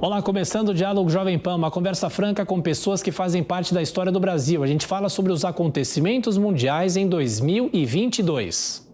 Olá, começando o Diálogo Jovem Pan, uma conversa franca com pessoas que fazem parte da história do Brasil. A gente fala sobre os acontecimentos mundiais em 2022.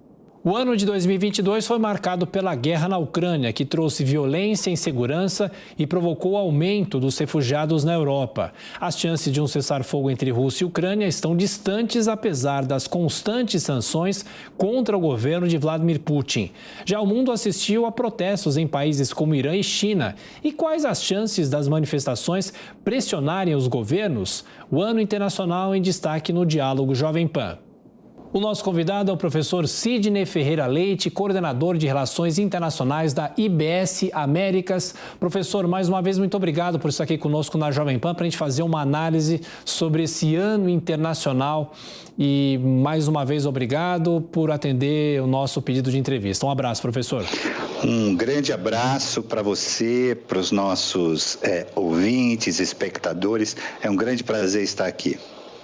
O ano de 2022 foi marcado pela guerra na Ucrânia, que trouxe violência, insegurança e provocou o aumento dos refugiados na Europa. As chances de um cessar-fogo entre Rússia e Ucrânia estão distantes, apesar das constantes sanções contra o governo de Vladimir Putin. Já o mundo assistiu a protestos em países como Irã e China. E quais as chances das manifestações pressionarem os governos? O ano internacional em destaque no Diálogo Jovem Pan. O nosso convidado é o professor Sidney Ferreira Leite, coordenador de Relações Internacionais da IBS Américas. Professor, mais uma vez, muito obrigado por estar aqui conosco na Jovem Pan para a gente fazer uma análise sobre esse ano internacional. E, mais uma vez, obrigado por atender o nosso pedido de entrevista. Um abraço, professor. Um grande abraço para você, para os nossos ouvintes, espectadores. É um grande prazer estar aqui.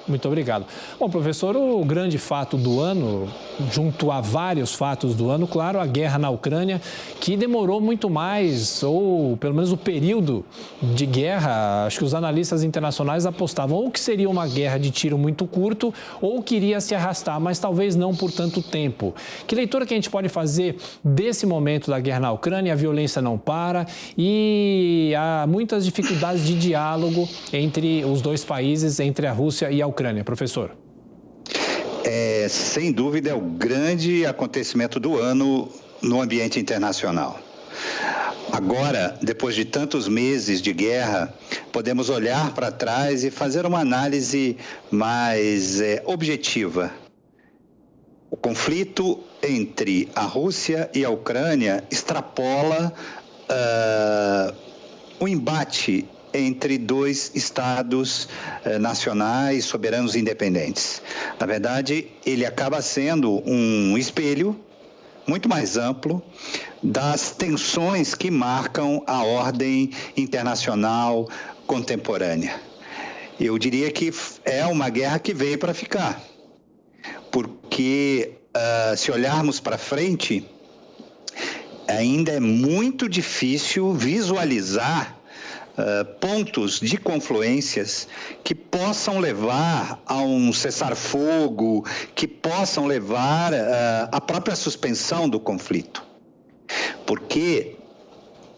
Muito obrigado. Bom, professor, o grande fato do ano, junto a vários fatos do ano, claro, a guerra na Ucrânia, que demorou muito mais, ou pelo menos o período de guerra, acho que os analistas internacionais apostavam ou que seria uma guerra de tiro muito curto, ou que iria se arrastar, mas talvez não por tanto tempo. Que leitura que a gente pode fazer desse momento da guerra na Ucrânia? A violência não para e há muitas dificuldades de diálogo entre os dois países, entre a Rússia e a Ucrânia, professor. Sem dúvida, é o grande acontecimento do ano no ambiente internacional. Agora, depois de tantos meses de guerra, podemos olhar para trás e fazer uma análise mais objetiva. O conflito entre a Rússia e a Ucrânia extrapola o embate entre dois estados nacionais soberanos independentes. Na verdade, ele acaba sendo um espelho muito mais amplo das tensões que marcam a ordem internacional contemporânea. Eu diria que é uma guerra que veio para ficar, porque se olharmos para frente, ainda é muito difícil visualizar pontos de confluências que possam levar a um cessar-fogo, que possam levar à própria suspensão do conflito. Porque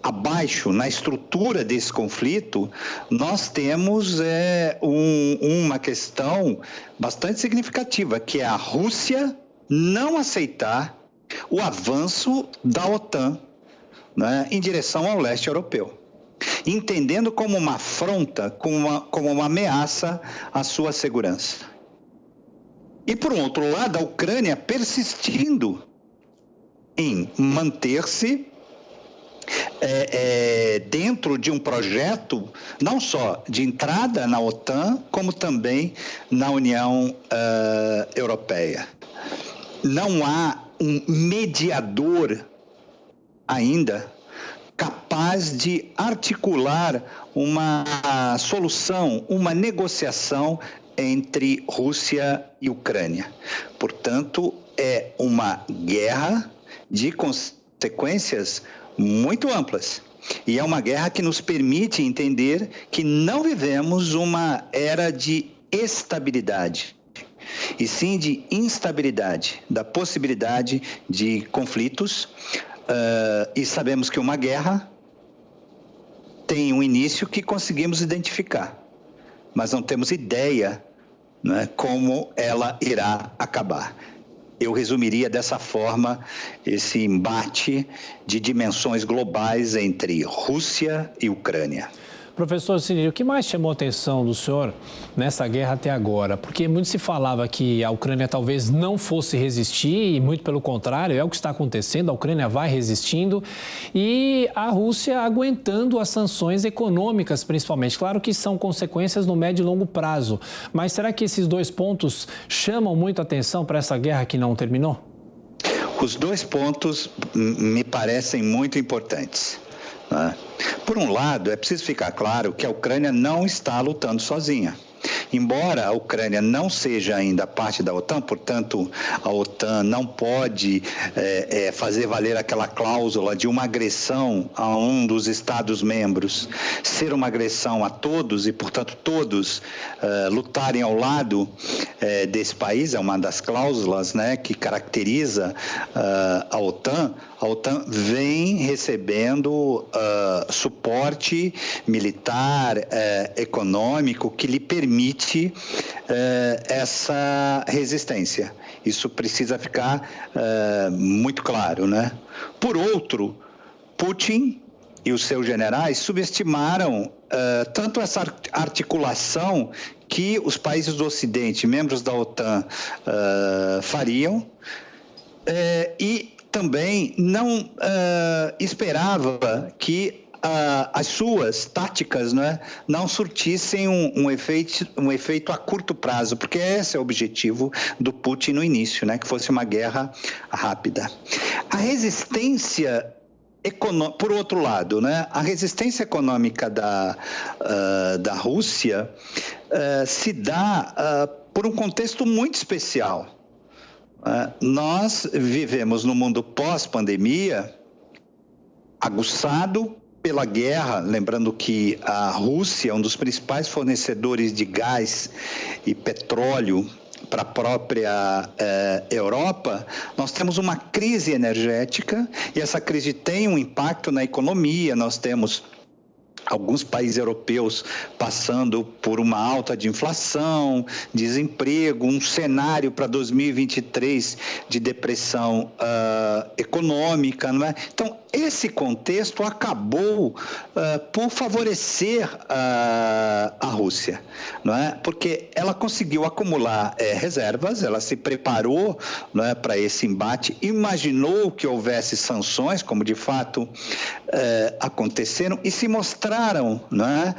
abaixo, na estrutura desse conflito, nós temos uma questão bastante significativa, que é a Rússia não aceitar o avanço da OTAN, né, em direção ao leste europeu, entendendo como uma afronta, como uma ameaça à sua segurança. E, por outro lado, a Ucrânia persistindo em manter-se dentro de um projeto não só de entrada na OTAN, como também na União Europeia. Não há um mediador ainda capaz de articular uma solução, uma negociação entre Rússia e Ucrânia. Portanto, é uma guerra de consequências muito amplas. E é uma guerra que nos permite entender que não vivemos uma era de estabilidade, e sim de instabilidade, da possibilidade de conflitos. E sabemos que uma guerra tem um início que conseguimos identificar, mas não temos ideia, né, como ela irá acabar. Eu resumiria dessa forma esse embate de dimensões globais entre Rússia e Ucrânia. Professor Sidney, o que mais chamou a atenção do senhor nessa guerra até agora? Porque muito se falava que a Ucrânia talvez não fosse resistir, e muito pelo contrário, é o que está acontecendo, a Ucrânia vai resistindo e a Rússia aguentando as sanções econômicas, principalmente. Claro que são consequências no médio e longo prazo, mas será que esses dois pontos chamam muito a atenção para essa guerra que não terminou? Os dois pontos me parecem muito importantes. Por um lado, é preciso ficar claro que a Ucrânia não está lutando sozinha. embora a Ucrânia não seja ainda parte da OTAN, portanto, a OTAN não pode fazer valer aquela cláusula de uma agressão a um dos Estados-membros ser uma agressão a todos e, portanto, todos lutarem ao lado desse país, é uma das cláusulas, né, que caracteriza a OTAN. A OTAN vem recebendo suporte militar, econômico, que lhe permite essa resistência. Isso precisa ficar muito claro, né? Por outro, Putin e os seus generais subestimaram tanto essa articulação que os países do Ocidente, membros da OTAN, fariam, e também não esperava que as suas táticas, né, não surtissem um efeito a curto prazo, porque esse é o objetivo do Putin no início, né, que fosse uma guerra rápida. A resistência por outro lado, né, a resistência econômica da Rússia se dá por um contexto muito especial. Nós vivemos no mundo pós-pandemia, aguçado pela guerra, lembrando que a Rússia é um dos principais fornecedores de gás e petróleo para a própria Europa. Nós temos uma crise energética e essa crise tem um impacto na economia. Nós temos alguns países europeus passando por uma alta de inflação, desemprego, um cenário para 2023 de depressão econômica, não é? Então, esse contexto acabou por favorecer a Rússia, não é? Porque ela conseguiu acumular reservas, ela se preparou, não é, para esse embate, imaginou que houvesse sanções, como de fato aconteceram, e se mostraram, não é,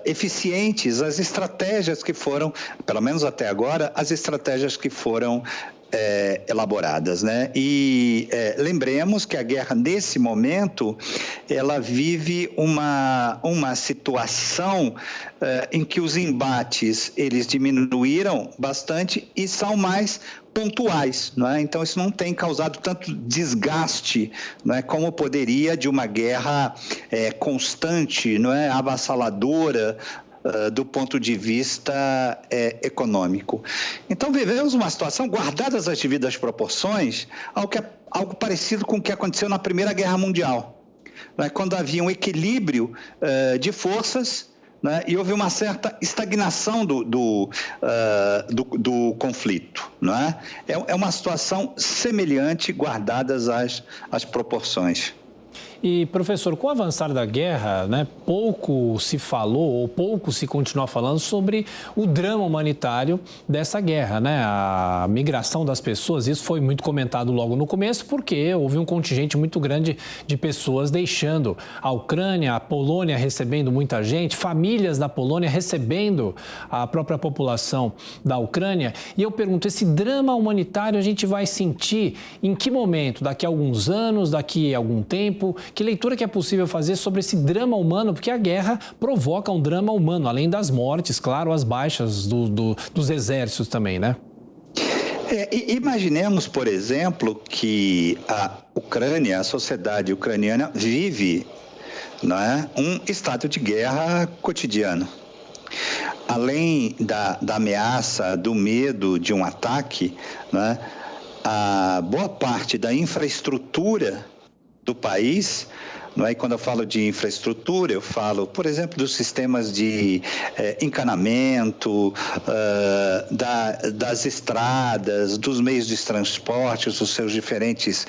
eficientes as estratégias que foram, pelo menos até agora, as estratégias que foram elaboradas, né? E lembremos que a guerra, nesse momento, ela vive uma situação em que os embates, eles diminuíram bastante e são mais pontuais, não é? Então, isso não tem causado tanto desgaste, não é, como poderia de uma guerra constante, não é, avassaladora, do ponto de vista econômico. Então, vivemos uma situação, guardadas as devidas proporções, algo parecido com o que aconteceu na Primeira Guerra Mundial, né, quando havia um equilíbrio de forças, né, e houve uma certa estagnação do conflito. Não é? É uma situação semelhante, guardadas as proporções. E, professor, com o avançar da guerra, né, pouco se falou ou pouco se continua falando sobre o drama humanitário dessa guerra, né? A migração das pessoas, isso foi muito comentado logo no começo, porque houve um contingente muito grande de pessoas deixando a Ucrânia, a Polônia recebendo muita gente, famílias da Polônia recebendo a própria população da Ucrânia. E eu pergunto, esse drama humanitário a gente vai sentir em que momento? Daqui a alguns anos, daqui a algum tempo? Que leitura que é possível fazer sobre esse drama humano? Porque a guerra provoca um drama humano, além das mortes, claro, as baixas dos exércitos também, né? Imaginemos, por exemplo, que a Ucrânia, a sociedade ucraniana, vive, não é, um estado de guerra cotidiano. Além da ameaça, do medo de um ataque, não é, a boa parte da infraestrutura do país, não é? E quando eu falo de infraestrutura, eu falo, por exemplo, dos sistemas de encanamento, das estradas, dos meios de transporte, os seus diferentes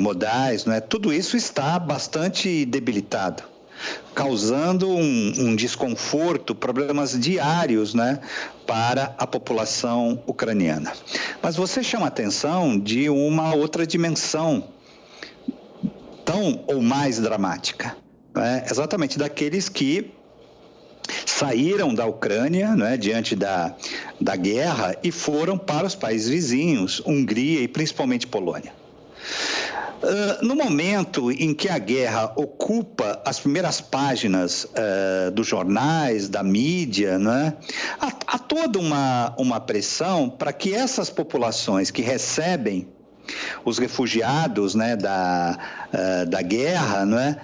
modais, não é? Tudo isso está bastante debilitado, causando um desconforto, problemas diários, né, para a população ucraniana. Mas você chama a atenção de uma outra dimensão, tão ou mais dramática, né? Exatamente daqueles que saíram da Ucrânia, né, diante da guerra e foram para os países vizinhos, Hungria e principalmente Polônia. No momento em que a guerra ocupa as primeiras páginas dos jornais, da mídia, né, há toda uma pressão para que essas populações que recebem os refugiados, né, da guerra, né,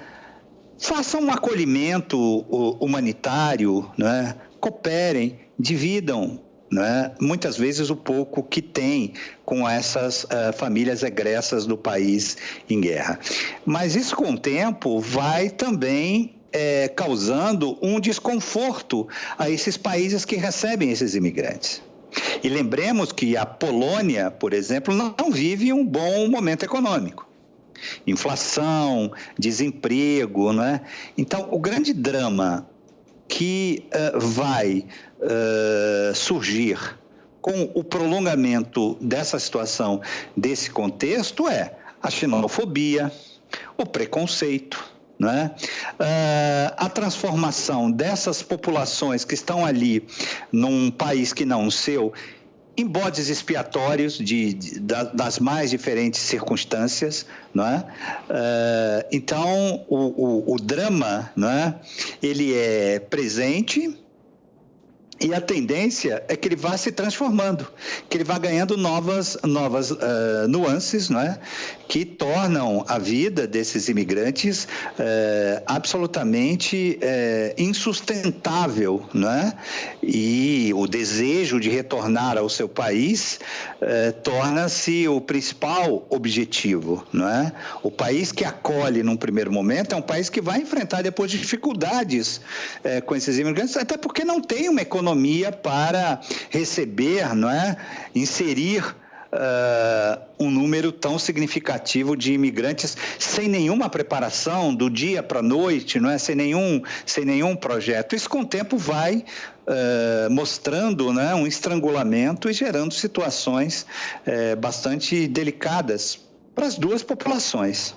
façam um acolhimento humanitário, né, cooperem, dividam, né, muitas vezes o pouco que tem com essas famílias egressas do país em guerra. Mas isso, com o tempo, vai também causando um desconforto a esses países que recebem esses imigrantes. E lembremos que a Polônia, por exemplo, não vive um bom momento econômico. Inflação, desemprego, né? Então, o grande drama que vai surgir com o prolongamento dessa situação, desse contexto, é a xenofobia, o preconceito, né? A transformação dessas populações que estão ali num país que não o seu em bodes expiatórios das mais diferentes circunstâncias, não é? Então, o drama, não é? Ele é presente e a tendência é que ele vá se transformando, que ele vá ganhando novas nuances, não é? Que tornam a vida desses imigrantes absolutamente insustentável, não é? E o desejo de retornar ao seu país torna-se o principal objetivo, não é? O país que acolhe num primeiro momento é um país que vai enfrentar depois dificuldades com esses imigrantes, até porque não tem uma economia para receber, não é? Inserir um número tão significativo de imigrantes sem nenhuma preparação do dia para a noite, não é? Sem nenhum projeto. Isso, com o tempo, vai mostrando, né, um estrangulamento e gerando situações bastante delicadas para as duas populações.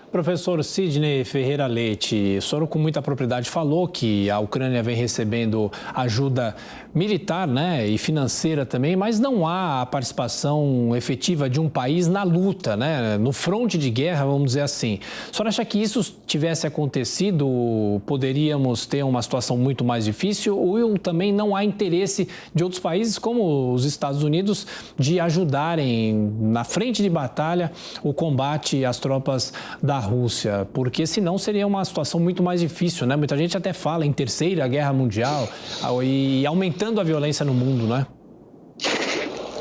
Professor Sidney Ferreira Leite, o senhor com muita propriedade falou que a Ucrânia vem recebendo ajuda militar, né, e financeira também, mas não há a participação efetiva de um país na luta, né, no fronte de guerra, vamos dizer assim. O senhor acha que isso tivesse acontecido, poderíamos ter uma situação muito mais difícil, ou também não há interesse de outros países, como os Estados Unidos, de ajudarem na frente de batalha o combate às tropas da Rússia? Porque senão seria uma situação muito mais difícil, né? Muita gente até fala em terceira guerra mundial e aumentando a violência no mundo, né?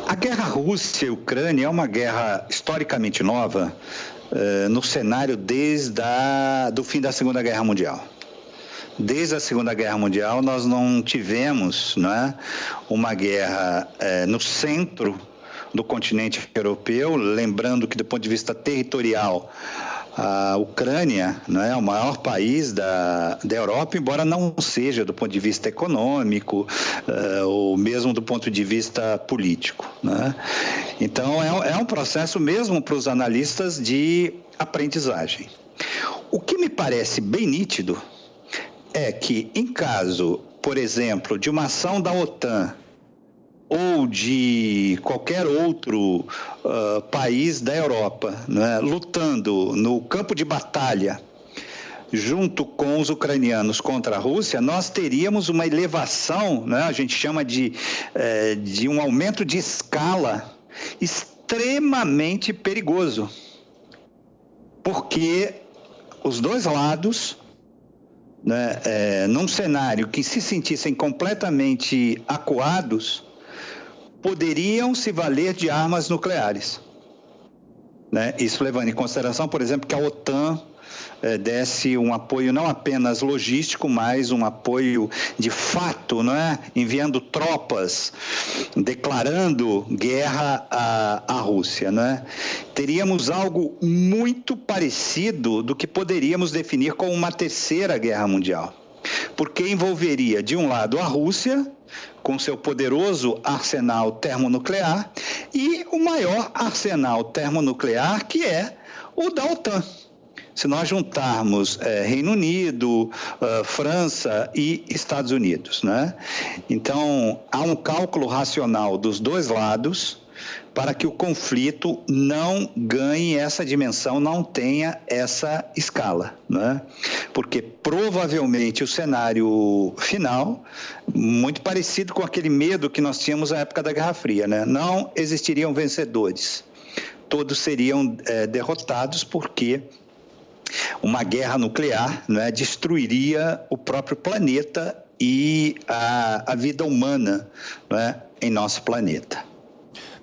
A guerra Rússia e Ucrânia é uma guerra historicamente nova no cenário desde do fim da Segunda Guerra Mundial. Desde a Segunda Guerra Mundial nós não tivemos, né, uma guerra no centro do continente europeu, lembrando que do ponto de vista territorial a Ucrânia, né, é o maior país da Europa, embora não seja do ponto de vista econômico ou mesmo do ponto de vista político, né? Então, é um processo mesmo para os analistas de aprendizagem. O que me parece bem nítido é que, em caso, por exemplo, de uma ação da OTAN ou de qualquer outro país da Europa, né, lutando no campo de batalha junto com os ucranianos contra a Rússia, nós teríamos uma elevação, né, a gente chama de um aumento de escala extremamente perigoso, porque os dois lados, né, num cenário que se sentissem completamente acuados, poderiam se valer de armas nucleares, né? Isso levando em consideração, por exemplo, que a OTAN desse um apoio não apenas logístico, mas um apoio de fato, né? Enviando tropas, declarando guerra à Rússia, né? Teríamos algo muito parecido do que poderíamos definir como uma terceira guerra mundial, porque envolveria, de um lado, a Rússia, com seu poderoso arsenal termonuclear, e o maior arsenal termonuclear, que é o da OTAN. Se nós juntarmos Reino Unido, França e Estados Unidos, né? Então, há um cálculo racional dos dois lados para que o conflito não ganhe essa dimensão, não tenha essa escala, né? Porque provavelmente o cenário final, muito parecido com aquele medo que nós tínhamos na época da Guerra Fria, né? Não existiriam vencedores, todos seriam derrotados, porque uma guerra nuclear, né, destruiria o próprio planeta e a vida humana, né, em nosso planeta.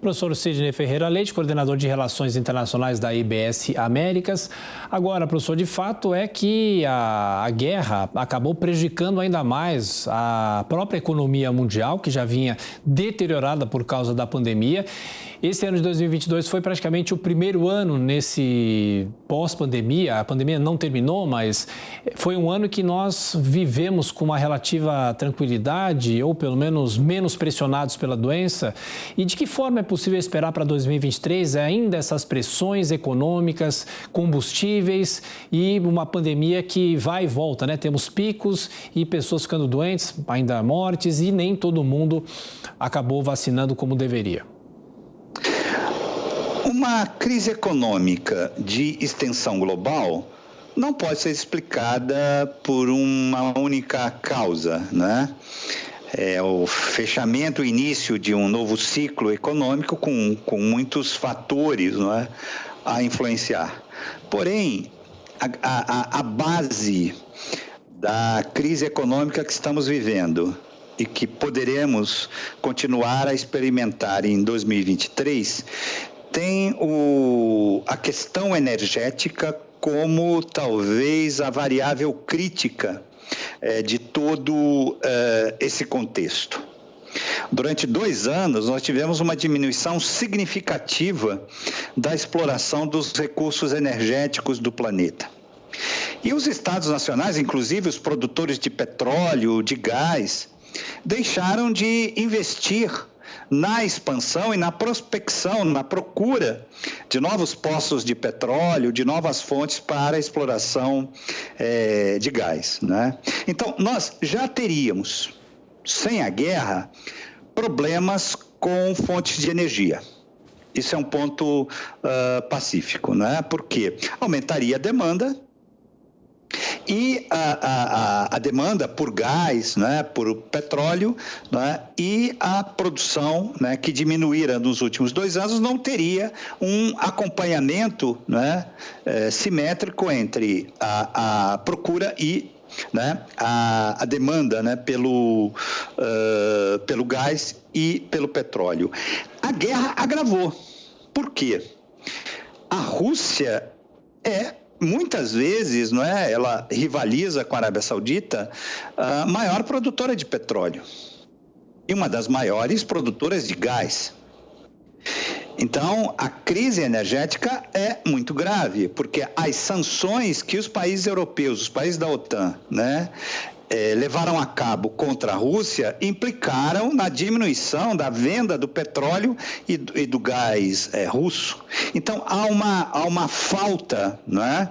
Professor Sidney Ferreira Leite, coordenador de Relações Internacionais da IBS Américas. Agora, professor, de fato é que a guerra acabou prejudicando ainda mais a própria economia mundial, que já vinha deteriorada por causa da pandemia. Esse ano de 2022 foi praticamente o primeiro ano nesse pós-pandemia. A pandemia não terminou, mas foi um ano que nós vivemos com uma relativa tranquilidade, ou pelo menos menos pressionados pela doença. E de que forma é possível esperar para 2023 ainda essas pressões econômicas, combustíveis e uma pandemia que vai e volta, né? Temos picos e pessoas ficando doentes, ainda mortes, e nem todo mundo acabou vacinando como deveria. Uma crise econômica de extensão global não pode ser explicada por uma única causa, né? É o fechamento, o início de um novo ciclo econômico com muitos fatores, não é, a influenciar. Porém, a base da crise econômica que estamos vivendo e que poderemos continuar a experimentar em 2023 tem a questão energética como talvez a variável crítica de todo esse contexto. Durante 2 anos, nós tivemos uma diminuição significativa da exploração dos recursos energéticos do planeta. E os estados nacionais, inclusive os produtores de petróleo, de gás, deixaram de investir na expansão e na prospecção, na procura de novos poços de petróleo, de novas fontes para a exploração de gás, né? Então, nós já teríamos, sem a guerra, problemas com fontes de energia. Isso é um ponto pacífico, né? Porque aumentaria a demanda, e a demanda por gás, né, por petróleo, né, e a produção, né, que diminuíra nos últimos 2 anos, não teria um acompanhamento, né, simétrico entre a procura e, né, a demanda, né, pelo gás e pelo petróleo. A guerra agravou. Por quê? A Rússia muitas vezes, não é, ela rivaliza com a Arábia Saudita, a maior produtora de petróleo e uma das maiores produtoras de gás. Então, a crise energética é muito grave, porque as sanções que os países europeus, os países da OTAN, né, levaram a cabo contra a Rússia, implicaram na diminuição da venda do petróleo e do gás russo. Então, há uma falta, né,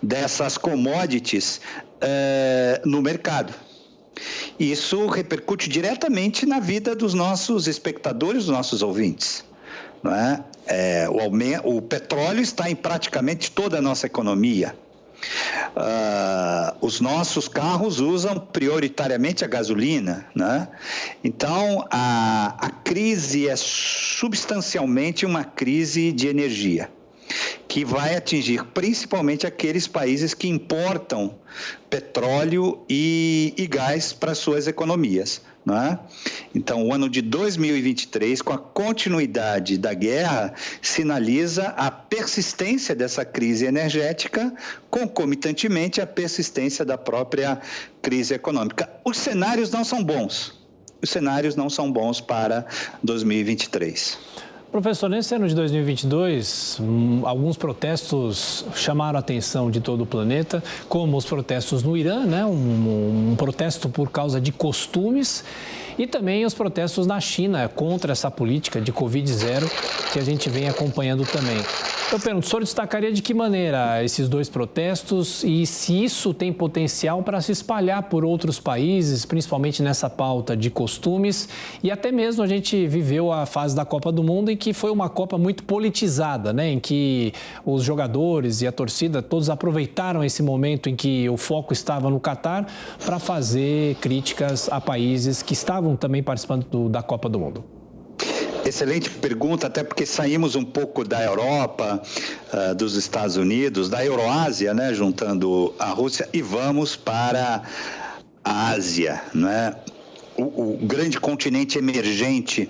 dessas commodities no mercado. Isso repercute diretamente na vida dos nossos espectadores, dos nossos ouvintes. Não é? O petróleo está em praticamente toda a nossa economia. Os nossos carros usam prioritariamente a gasolina, né? Então, a crise é substancialmente uma crise de energia, que vai atingir principalmente aqueles países que importam petróleo e gás para suas economias, né? Então, o ano de 2023, com a continuidade da guerra, sinaliza a persistência dessa crise energética, concomitantemente a persistência da própria crise econômica. Os cenários não são bons. Os cenários não são bons para 2023. Professor, nesse ano de 2022, alguns protestos chamaram a atenção de todo o planeta, como os protestos no Irã, né? Um protesto por causa de costumes, e também os protestos na China contra essa política de Covid-0 que a gente vem acompanhando também. Eu pergunto, o senhor destacaria de que maneira esses dois protestos e se isso tem potencial para se espalhar por outros países, principalmente nessa pauta de costumes, e até mesmo a gente viveu a fase da Copa do Mundo em que foi uma Copa muito politizada, né? Em que os jogadores e a torcida todos aproveitaram esse momento em que o foco estava no Catar para fazer críticas a países que estavam também participando da Copa do Mundo. Excelente pergunta, até porque saímos um pouco da Europa, dos Estados Unidos, da Euroásia, né, juntando a Rússia, e vamos para a Ásia, né? O grande continente emergente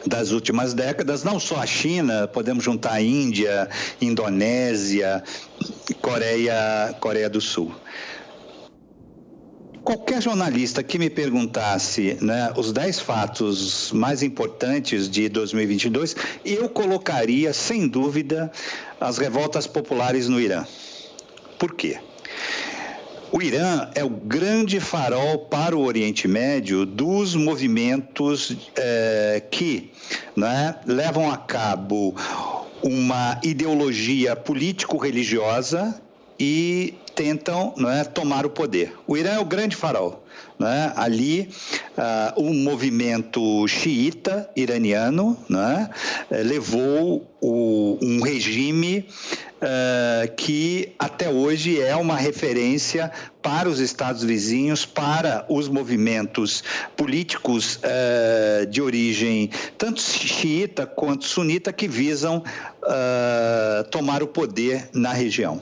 das últimas décadas, não só a China, podemos juntar a Índia, Indonésia, Coreia do Sul. Qualquer jornalista que me perguntasse, né, os 10 fatos mais importantes de 2022, eu colocaria, sem dúvida, as revoltas populares no Irã. Por quê? O Irã é o grande farol para o Oriente Médio dos movimentos que, né, levam a cabo uma ideologia político-religiosa e tentam, né, tomar o poder. O Irã é o grande farol, né? Ali, o movimento xiita iraniano, né, levou um regime que até hoje é uma referência para os estados vizinhos, para os movimentos políticos de origem tanto xiita quanto sunita que visam tomar o poder na região.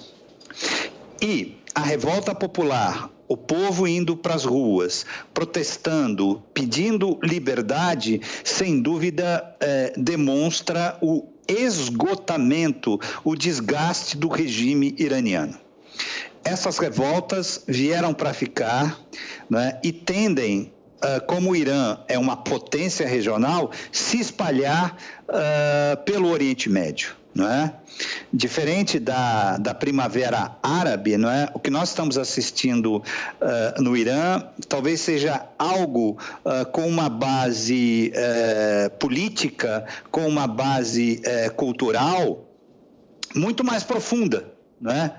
E a revolta popular, o povo indo para as ruas, protestando, pedindo liberdade, sem dúvida demonstra o esgotamento, o desgaste do regime iraniano. Essas revoltas vieram para ficar, né, e tendem, como o Irã é uma potência regional, se espalhar pelo Oriente Médio. Não é? Diferente da Primavera Árabe, não é? O que nós estamos assistindo no Irã talvez seja algo com uma base política, com uma base cultural muito mais profunda, não é?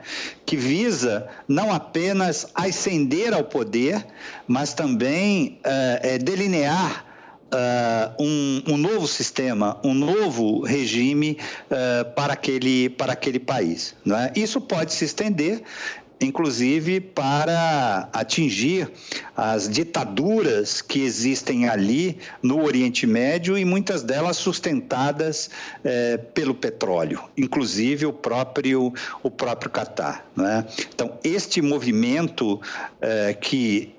Que visa não apenas ascender ao poder, mas também delinear um novo sistema, um novo regime para aquele país. Não é? Isso pode se estender, inclusive, para atingir as ditaduras que existem ali no Oriente Médio e muitas delas sustentadas pelo petróleo, inclusive o próprio Catar. Não é? Então, este movimento que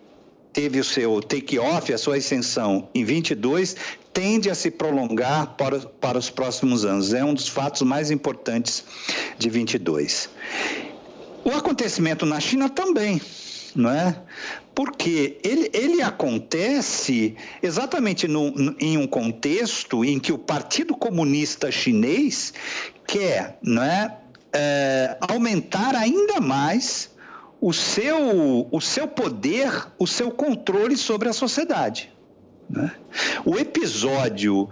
teve o seu take-off, a sua ascensão em 22, tende a se prolongar para os próximos anos. É um dos fatos mais importantes de 22. O acontecimento na China também, não é? Porque ele acontece exatamente em um contexto em que o Partido Comunista Chinês quer, não é, aumentar ainda mais o seu poder, o seu controle sobre a sociedade. Né? O episódio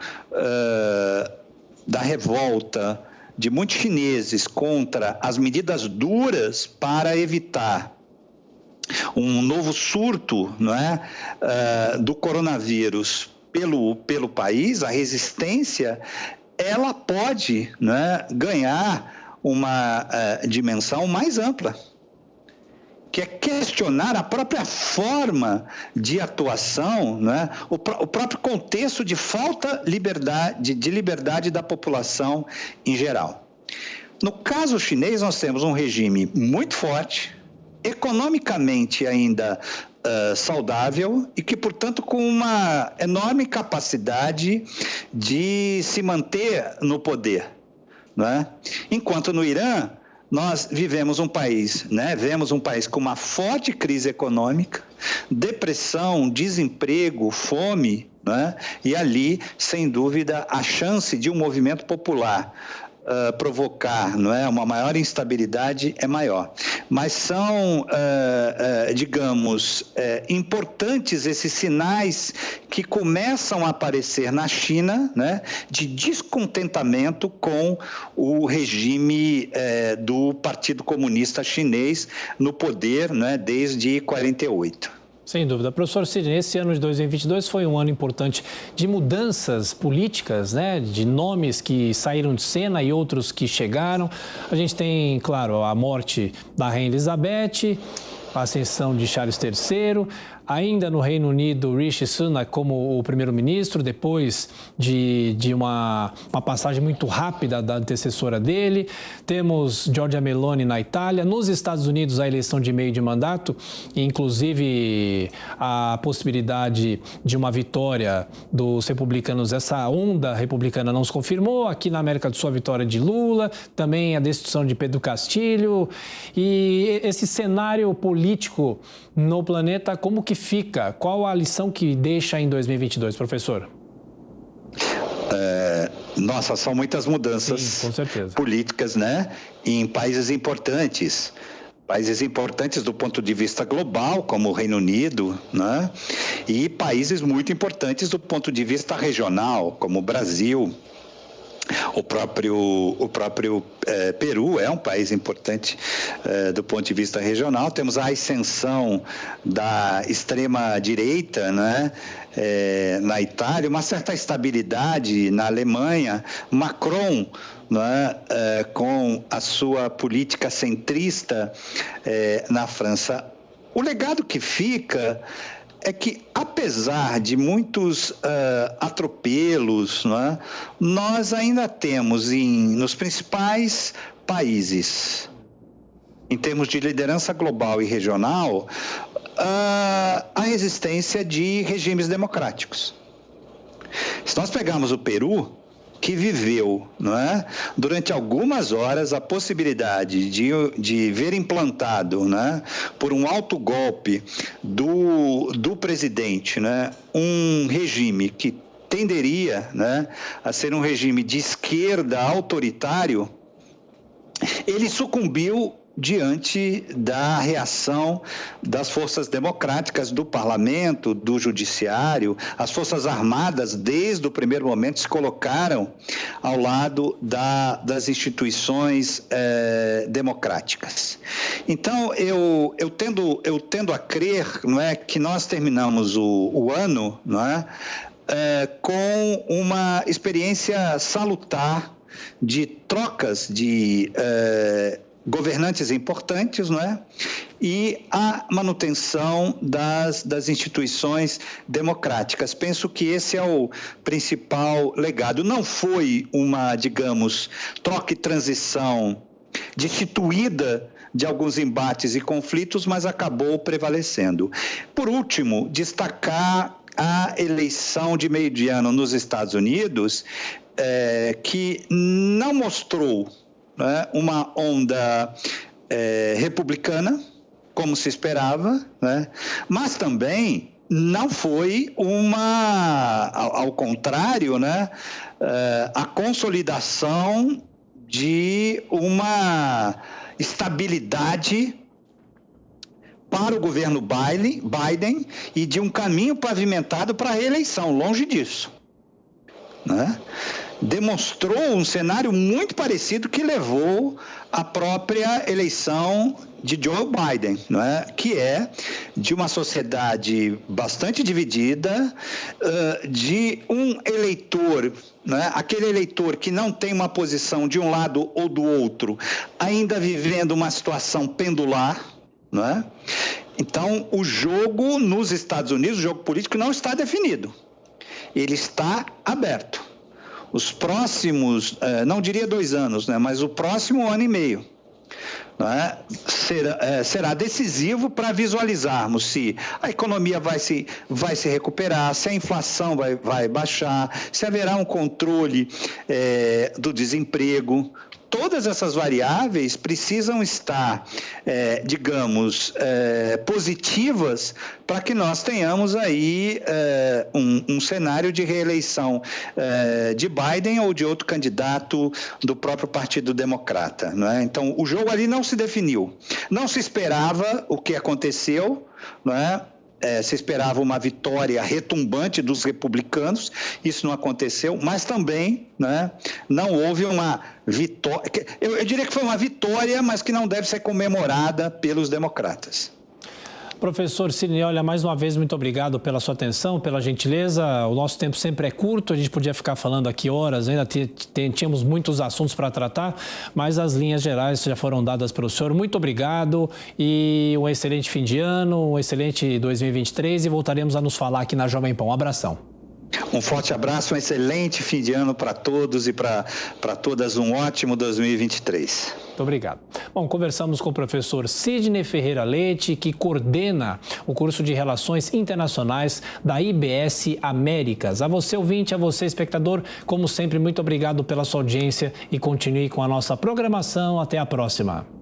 da revolta de muitos chineses contra as medidas duras para evitar um novo surto, não é, do coronavírus pelo país, a resistência, ela pode, não é, ganhar uma dimensão mais ampla, que é questionar a própria forma de atuação, né? O próprio contexto de falta de liberdade da população em geral. No caso chinês, nós temos um regime muito forte, economicamente ainda saudável e que, portanto, com uma enorme capacidade de se manter no poder, né? Enquanto no Irã, nós vivemos um país, né? Vemos um país com uma forte crise econômica, depressão, desemprego, fome, né? E ali, sem dúvida, a chance de um movimento popular provocar, não é, uma maior instabilidade é maior. Mas são, digamos, importantes esses sinais que começam a aparecer na China, né, de descontentamento com o regime do Partido Comunista Chinês no poder, né, desde 48. Sem dúvida. Professor Sidney, esse ano de 2022 foi um ano importante de mudanças políticas, né? De nomes que saíram de cena e outros que chegaram. A gente tem, claro, a morte da Rainha Elizabeth, a ascensão de Charles III, ainda no Reino Unido, Rishi Sunak como o primeiro-ministro, depois de uma passagem muito rápida da antecessora dele. Temos Giorgia Meloni na Itália. Nos Estados Unidos, a eleição de meio de mandato, inclusive a possibilidade de uma vitória dos republicanos. Essa onda republicana não se confirmou. Aqui na América do Sul, a vitória de Lula, também a destituição de Pedro Castilho. E esse cenário político no planeta, como que fica? Qual a lição que deixa em 2022, professor? Nossa, são muitas mudanças. Sim, com certeza. Políticas, né? Em países importantes. Países importantes do ponto de vista global, como o Reino Unido, né? E países muito importantes do ponto de vista regional, como o Brasil. O próprio Peru é um país importante do ponto de vista regional. Temos a ascensão da extrema-direita, né, na Itália, uma certa estabilidade na Alemanha. Macron, né, com a sua política centrista na França. O legado que fica é que, apesar de muitos atropelos, né, nós ainda temos nos principais países, em termos de liderança global e regional, a resistência de regimes democráticos. Se nós pegarmos o Peru, que viveu, não é, durante algumas horas a possibilidade de ver implantado, né, por um autogolpe do presidente, né, um regime que tenderia, né, a ser um regime de esquerda autoritário, ele sucumbiu diante da reação das forças democráticas, do parlamento, do judiciário. As forças armadas, desde o primeiro momento, se colocaram ao lado das instituições democráticas. Então, eu tendo a crer, não é, que nós terminamos o ano, não é, com uma experiência salutar de trocas de governantes importantes, não é? E a manutenção das instituições democráticas. Penso que esse é o principal legado. Não foi uma, digamos, troca e transição destituída de alguns embates e conflitos, mas acabou prevalecendo. Por último, destacar a eleição de meio de ano nos Estados Unidos, que não mostrou, né, uma onda republicana, como se esperava, né, mas também não foi ao contrário, né, a consolidação de uma estabilidade para o governo Biden e de um caminho pavimentado para a reeleição, longe disso, né? Demonstrou um cenário muito parecido que levou à própria eleição de Joe Biden, não é? Que é de uma sociedade bastante dividida, de um eleitor, né? Aquele eleitor que não tem uma posição de um lado ou do outro, ainda vivendo uma situação pendular, não é? Então, o jogo nos Estados Unidos, o jogo político, não está definido. Ele está aberto. Os próximos, não diria 2 anos, né, mas o próximo ano e meio, né, será decisivo para visualizarmos se a economia vai se recuperar, se a inflação vai baixar, se haverá um controle do desemprego, todas essas variáveis precisam estar, digamos, positivas para que nós tenhamos aí um cenário de reeleição de Biden ou de outro candidato do próprio Partido Democrata, não é? Então, o jogo ali não se definiu. Não se esperava o que aconteceu, não é? Se esperava uma vitória retumbante dos republicanos, isso não aconteceu, mas também, né, não houve uma vitória. Eu diria que foi uma vitória, mas que não deve ser comemorada pelos democratas. Professor Sidney, olha, mais uma vez, muito obrigado pela sua atenção, pela gentileza. O nosso tempo sempre é curto, a gente podia ficar falando aqui horas, ainda tínhamos muitos assuntos para tratar, mas as linhas gerais já foram dadas pelo senhor. Muito obrigado e um excelente fim de ano, um excelente 2023 e voltaremos a nos falar aqui na Jovem Pan. Um abração. Um forte abraço, um excelente fim de ano para todos e para todas, um ótimo 2023. Muito obrigado. Bom, conversamos com o professor Sidney Ferreira Leite, que coordena o curso de Relações Internacionais da IBS Américas. A você, ouvinte, a você, espectador, como sempre, muito obrigado pela sua audiência e continue com a nossa programação. Até a próxima.